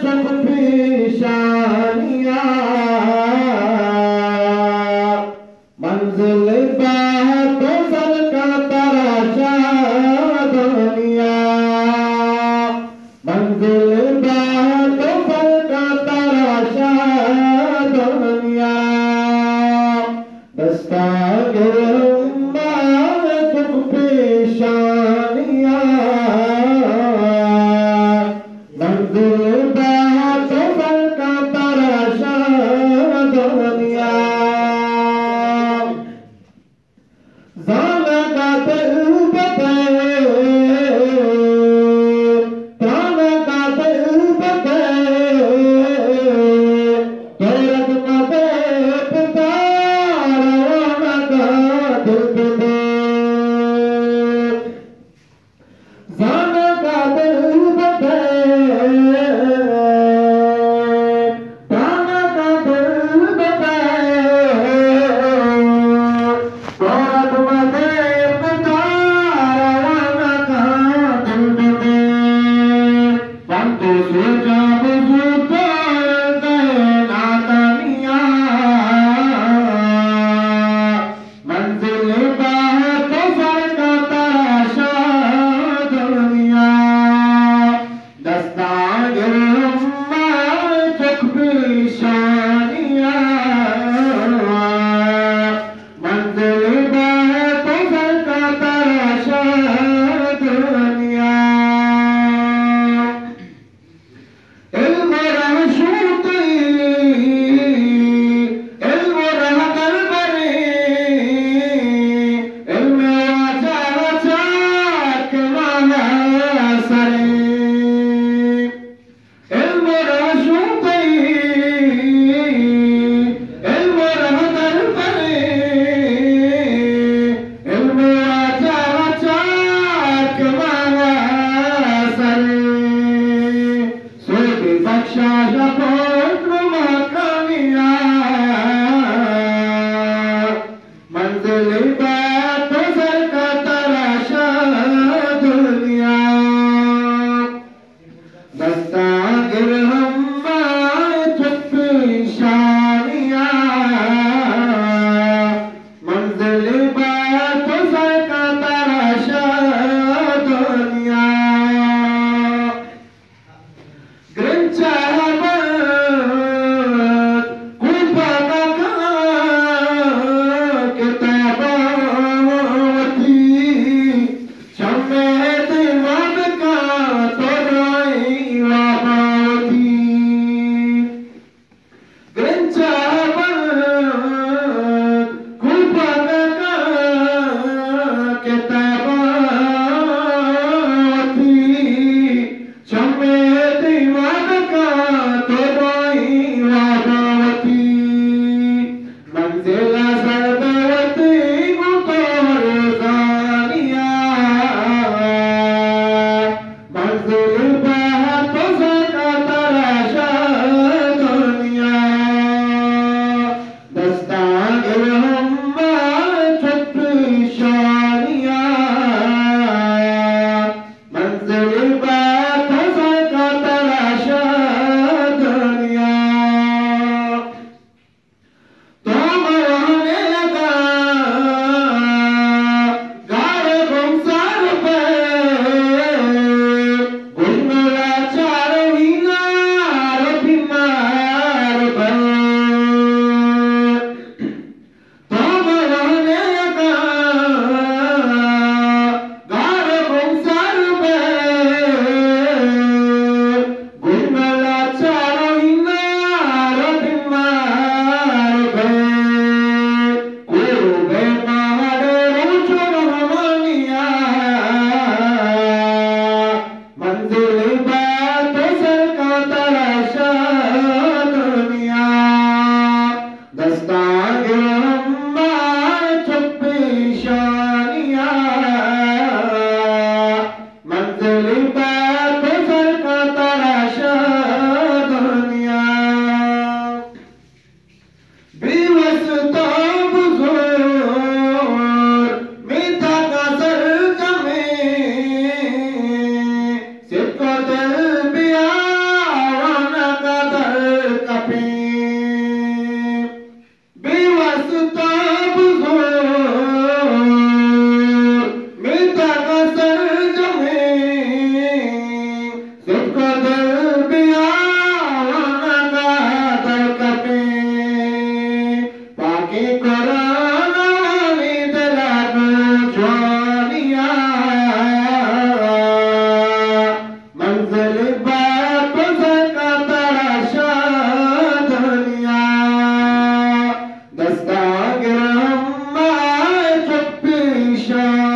सुख पेशानियां मंजिल बात सर का तराशा दुनिया मंजिल बात सर का तराशा दुनिया दस्तागिर सुख पेशानियां मंजिल बात सर का तराशा दुनिया ज़ाना का दिल बते ताना का दिल बते दौलत मते पिता रवाना का दिल बते ज़ाना का दिल बते ताना का दिल बते दौलत मते पिता रवाना का दिल बते पंतो सोचा बुझता नादानिया मंजिल बात सर का तराशा दुनिया दस्तागिर सुख पेशानियां मंजिल बात सर का तराशा दुनिया इल्म रह शूती इल्म रह दरबरी इल्म वाचा चाक माना सरे इल्म रह शूती इल्म रह दरबरी इल्म वाचा चाक माना सरे सोती बख्शा शपोत्र मकानिया मंजिल बात सर का तराशा दुनिया दस्तागिर सुख पेशानियां मंजिल बात सर का तराशा दुनिया ग्रंचा शमे दिमाग का तो रोई वाबाती शाह